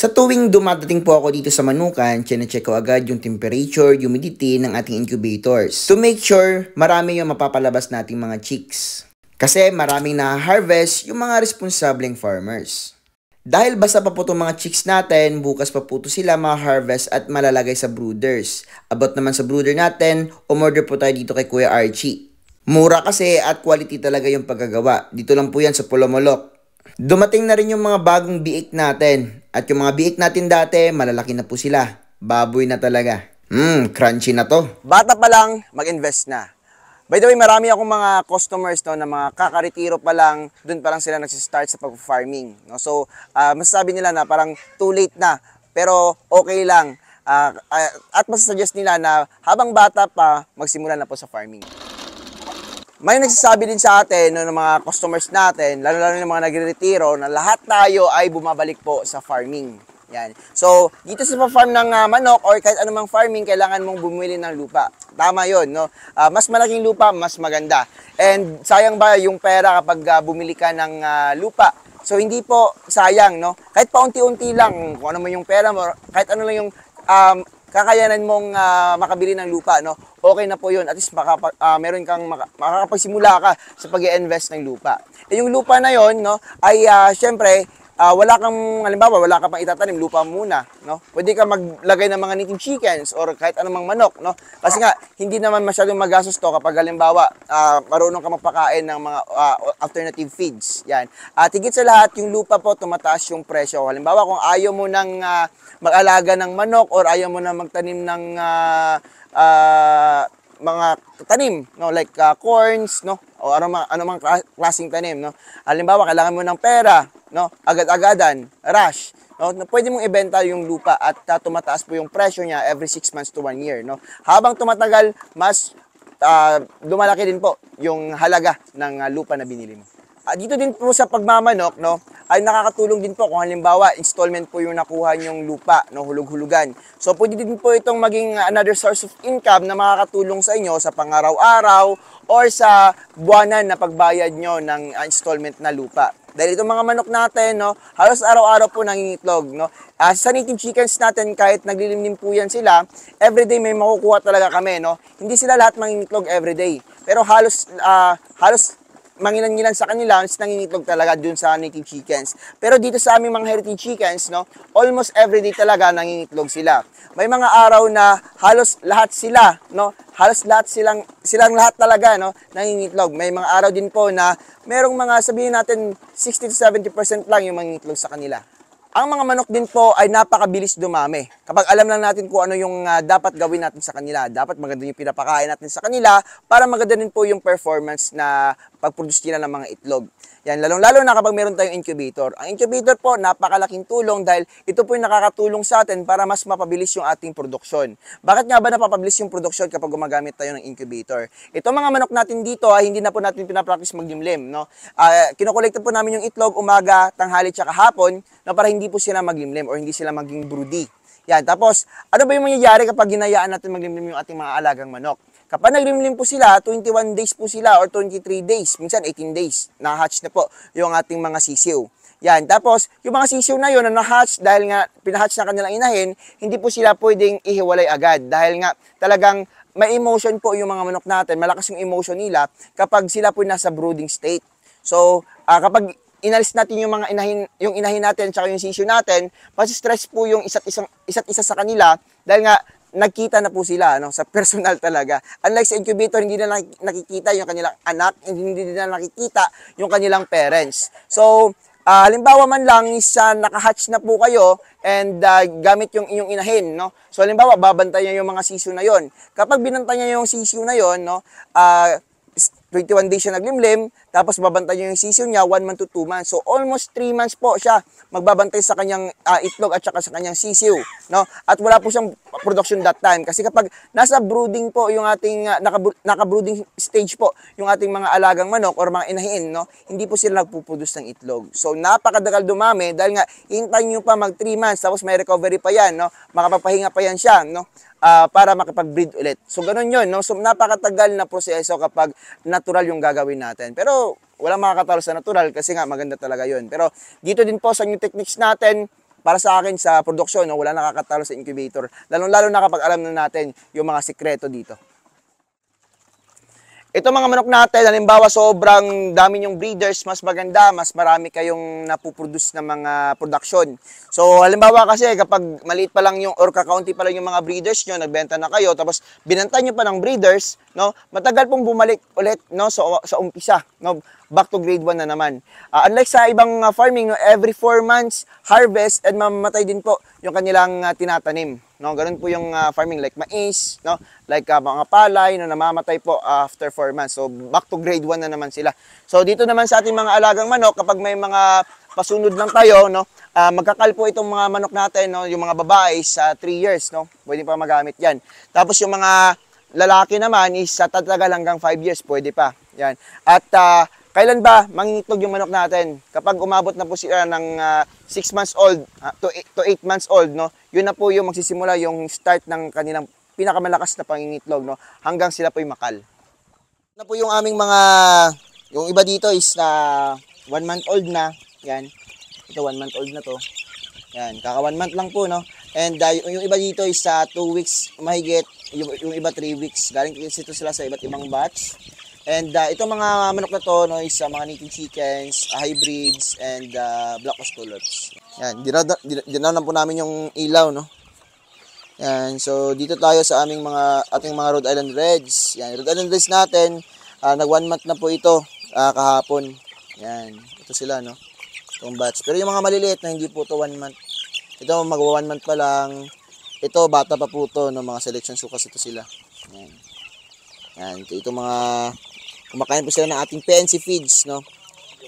Sa tuwing dumadating po ako dito sa Manukan, chine-check ko agad yung temperature, humidity ng ating incubators to make sure marami yung mapapalabas nating mga chicks. Kasi maraming na-harvest yung mga responsableng farmers. Dahil basta pa po itong mga chicks natin, bukas pa po ito sila ma-harvest at malalagay sa brooders. About naman sa brooder natin, umorder po tayo dito kay Kuya Archie. Mura kasi at quality talaga yung paggagawa. Dito lang po yan sa Pulomolok. Dumating na rin yung mga bagong biik natin. At yung mga biik natin dati, malalaki na po sila. Baboy na talaga. Crunchy na to. Bata pa lang, mag-invest na. By the way, marami akong mga customers no, na mga kakaretiro pa lang, dun pa lang sila nagsistart sa pag-farming. No? So, masasabi nila na parang too late na, pero okay lang. At masasuggest nila na habang bata pa, magsimula na po sa farming. May nagsasabi din sa atin, no, ng mga customers natin, lalo-lalo ng mga nagre-retiro, na lahat tayo ay bumabalik po sa farming. Yan. So, dito sa farm ng manok or kahit anumang farming, kailangan mong bumili ng lupa. Tama yun, no? Mas malaking lupa, mas maganda. And sayang ba yung pera kapag bumili ka ng lupa? So, hindi po sayang, no? Kahit paunti-unti lang, kung ano mo yung pera mo, kahit ano lang yung kakayanan mong makabili ng lupa, no? Okay na po yun. At least meron kang makakapagsimula ka sa pag-i-invest ng lupa. E yung lupa na yon, no, ay syempre, wala kang, halimbawa, wala ka pang itatanim, lupa muna, no? Pwede ka maglagay ng mga native chickens or kahit anumang manok, no? Kasi nga, hindi naman masyadong magastos to kapag halimbawa, marunong ka magpakain ng mga alternative feeds. Yan. At higit sa lahat, yung lupa po, tumataas yung presyo. Halimbawa, kung ayaw mo nang mag-alaga ng manok or ayaw mo nang magtanim ng mga tanim, no, like corns, no, o anumang klaseng tanim, no. Halimbawa, kailangan mo ng pera, no, agad-agadan, rush, no, pwede mong ibenta yung lupa at tumataas po yung presyo niya every 6 months to 1 year, no. Habang tumatagal, mas lumalaki din po yung halaga ng lupa na binili mo. Dito din po sa pagmamanok, no, ay nakakatulong din po kung halimbawa installment po yung nakuha nyong lupa, no, hulog-hulugan. So pwede din po itong maging another source of income na makakatulong sa inyo sa pangaraw-araw or sa buwanan na pagbayad nyo ng installment na lupa. Dahil itong mga manok natin, no, halos araw-araw po nangingitlog, no. Sa native chickens natin, kahit naglilimlim po yan sila, everyday may makukuha talaga kami, no. Hindi sila lahat mangingitlog everyday. Pero halos mangilan-ngilan sa kanila, nangingitlog talaga dun sa native chickens. Pero dito sa aming mga heritage chickens, no, almost everyday talaga nangingitlog sila. May mga araw na halos lahat sila, no, halos lahat silang lahat talaga, no, nangingitlog. May mga araw din po na merong mga, sabihin natin, 60 to 70% lang yung mangingitlog sa kanila. Ang mga manok din po ay napakabilis dumami. Kapag alam lang natin kung ano yung dapat gawin natin sa kanila, dapat maganda yung pinapakain natin sa kanila para maganda din po yung performance na pag-produce nila ng mga itlog. Yan, lalong-lalo na kapag meron tayong incubator. Ang incubator po, napakalaking tulong dahil ito po yung nakakatulong sa atin para mas mapabilis yung ating produksyon. Bakit nga ba napapabilis yung produksyon kapag gumagamit tayo ng incubator? Ito mga manok natin dito ay hindi na po natin pinapractice maglimlim, no? Kinokolekta po namin yung itlog umaga, tanghali, tsaka hapon, no, para hindi po sila maglimlim or hindi sila maging broody. Yan, tapos, ano ba yung mangyayari kapag ginayaan natin maglimlim yung ating mga alagang manok? Kapag naglimlim po sila, 21 days po sila or 23 days, minsan 18 days, na-hatch na po yung ating mga sisiw. Yan, tapos yung mga sisiw na yun na na-hatch dahil nga pina-hatch na kanilang inahin, hindi po sila pwedeng ihiwalay agad dahil nga talagang may emotion po yung mga manok natin, malakas yung emotion nila kapag sila po nasa brooding state. So, kapag inalis natin yung mga inahin natin at yung sisiw natin, mas stress po yung isa't isa sa kanila dahil nga nagkita na po sila, no, sa personal talaga. Unlike sa incubator, hindi na nakikita yung kanilang anak, hindi na nakikita yung kanilang parents. So, halimbawa man lang isa nakahatch na po kayo and gamit yung inyong inahin, no. So, halimbawa babantayan yung mga sisiw na yon. Kapag binantayan yung sisiw na yon, no, 21 days siya naglimlim, tapos babantay niya yung sisiw niya 1 month to 2 months. So almost 3 months po siya magbabantay sa kanyang itlog at saka sa kanyang sisiw, no? At wala po siyang production that time kasi kapag nasa brooding po yung ating naka-brooding stage po yung ating mga alagang manok or mga inahin, no? Hindi po sila nagpo-produce ng itlog. So napakadagal dumami dahil nga hintayin niyo pa mag 3 months tapos may recovery pa yan, no? Makapagpahinga pa yan siya, no? Para makapag-breed ulit. So, ganun yun, no? So, napakatagal na proseso kapag natural yung gagawin natin. Pero, walang makakatalo sa natural kasi nga maganda talaga yun. Pero, dito din po sa new techniques natin, para sa akin sa produksyon, no, wala nakakatalo sa incubator. Lalo-lalo na kapag alam na natin yung mga sikreto dito. Ito mga manok natin, halimbawa sobrang dami yung breeders, mas maganda, mas marami kayong napuproduce na mga production. So halimbawa kasi kapag maliit pa lang yung or kakaunti pa lang yung mga breeders nyo, nagbenta na kayo, tapos binanta nyo pa ng breeders, no, matagal pong bumalik ulit, no, sa umpisa, no, back to grade 1 na naman. Unlike sa ibang farming, no, every 4 months harvest and mamamatay din po yung kanilang tinatanim. No, ganun po yung farming like mais, no, like mga palay na namamatay po after 4 months. So back to grade 1 na naman sila. So dito naman sa ating mga alagang manok, kapag may mga pasunod lang tayo, no, magkakal po itong mga manok natin, no, yung mga babae sa 3 years, no, pwede pa magamit yan. Tapos yung mga lalaki naman is sa tatagal hanggang 5 years, pwede pa. Yan. At kailan ba mangingitlog yung manok natin? Kapag umabot na po sila ng 6 months old to 8 months old, no, yun na po yung magsisimula yung start ng kanilang pinakamalakas na pangingitlog, no, hanggang sila po yung makal. Na po yung aming mga, yung iba dito is na 1 month old na, yan. Ito 1 month old na to. Yan, kaka 1 month lang po, no. And yung iba dito is sa 2 weeks mahigit, yung iba 3 weeks. Galing dito sila sa iba't ibang batch. And itong mga manok na to, no, is mga native chickens, hybrids, and black Australops. Yan, dinanan po namin yung ilaw, no. Yan, so dito tayo sa ating mga Rhode Island Reds. Yan, Rhode Island Reds natin, nag 1 month na po ito kahapon. Yan, ito sila, no. Itong batch. Pero yung mga maliliit na hindi po to 1 month. Ito mag 1 month pa lang. Ito bata pa po to, no, mga selection sukas ito sila. Yan. Yan, ito mga kumakain po sila ng ating PNC feeds, no.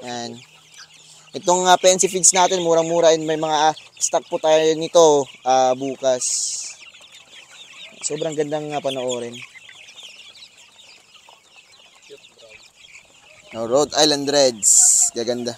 Yan. Itong PNC feeds natin, murang-mura, and may mga stock po tayo nito bukas. Sobrang gandang panoorin. No, Rhode Island Reds. Gaganda.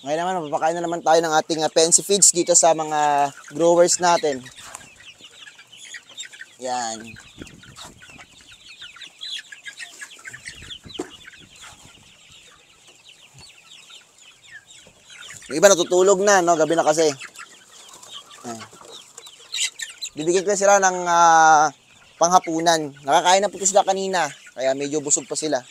Ngayon naman, mapapakain na naman tayo ng ating PNC feeds dito sa mga growers natin. Yan. Yung iba natutulog na, no? Gabi na kasi. Ayan. Bibigyan ko sila ng panghapunan. Nakakain na po sila kanina, kaya medyo busog pa sila.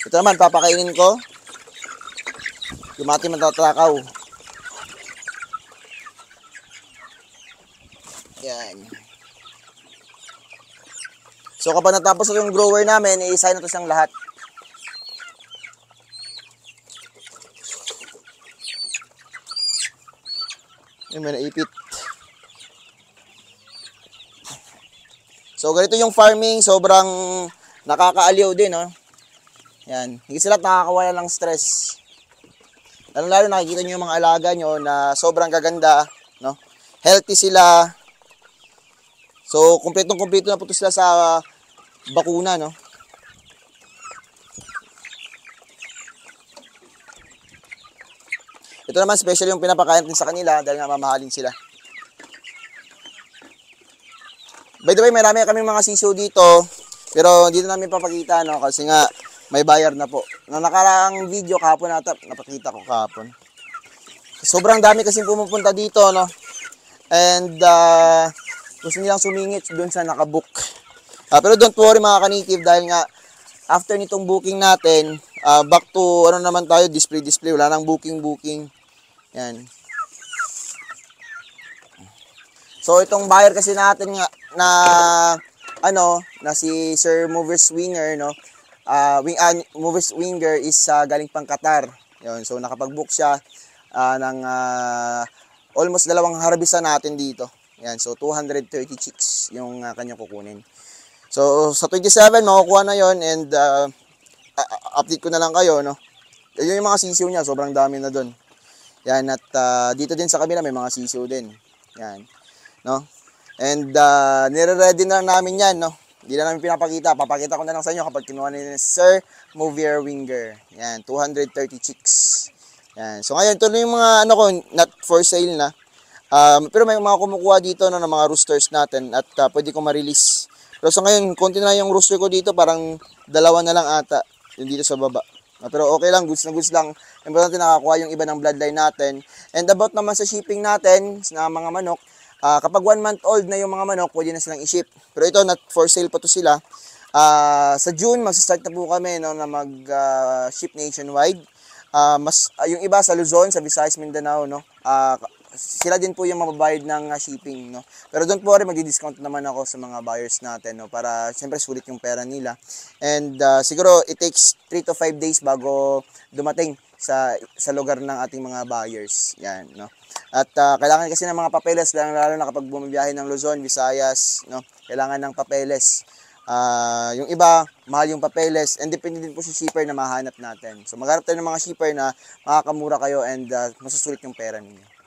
Ito naman, papakainin ko. Yung ating matatrakaw. Yan. So kapag natapos yung grower namin, i-sign na to siyang lahat. Yung may naipit. So ganito yung farming, sobrang nakakaaliw din, no? Yan, hindi sila nakakawala ng stress. Lalo nakikita nyo yung mga alaga nyo na sobrang gaganda, no? Healthy sila. So kumpletong-kumpleto na po ito sila sa bakuna, no? Ito naman special yung pinapakain din sa kanila dahil nga mamahalin sila. By the way, marami kaming mga siso dito, pero dito namin papakita, no, kasi nga may bayar na po. Na nakaraang video kahapon napakita ko kahapon. Sobrang dami kasing pumupunta dito, no. And gusto nilang sumingit doon sa nakabook. Pero don't worry mga ka-native, dahil nga after nitong booking natin, back to ano naman tayo, display, wala nang booking. Yan. So itong buyer kasi natin nga na si Sir Movers Winger, no. Movers Winger is galing pang Qatar. Yun, so nakapag-book siya ng almost 2 harvestan natin dito. Yan, so 230 chicks yung kanyang kukunin. So sa 27 makukuha na yon, and update ko na lang kayo, no. Yun yung mga sisiw niya, sobrang dami na doon. Yan, at dito din sa kabila may mga sisiw din. Yan, no. And nire-ready na namin yan, no. Hindi na namin pinapakita. Papakita ko na lang sa inyo kapag kinuha ni Sir Movier Winger. Yan, 230 chicks. Yan. So ngayon, ito na yung mga not for sale na. Pero may mga kumukuha dito, no, ng mga roosters natin at pwede ko ma-release. Pero so ngayon, konti na yung rooster ko dito, parang 2 na lang ata. Yung dito sa baba. Pero okay lang, goods na goods lang. Importante nakakuha yung iba ng bloodline natin. And about naman sa shipping natin na mga manok, kapag 1 month old na yung mga manok, pwede na silang i-ship. Pero ito, not for sale pa to sila. Sa June, mag-start na po kami no, na mag-ship nationwide. Yung iba sa Luzon, sa Visayas, Mindanao, no? Sila din po yung mababayad ng shipping, no? Pero don't worry, magdi-discount naman ako sa mga buyers natin, no? Para siyempre sulit yung pera nila. And siguro it takes 3 to 5 days bago dumating sa lugar ng ating mga buyers. Yan, no? At kailangan kasi ng mga papeles, lalo na kapag bumibiyahe ng Luzon, Visayas, no? Kailangan ng papeles. Yung iba, mahal yung papeles, and depende din po sa shipper na mahanap natin. So maghanap tayo ng mga shipper na makakamura kayo and masusulit yung pera ninyo.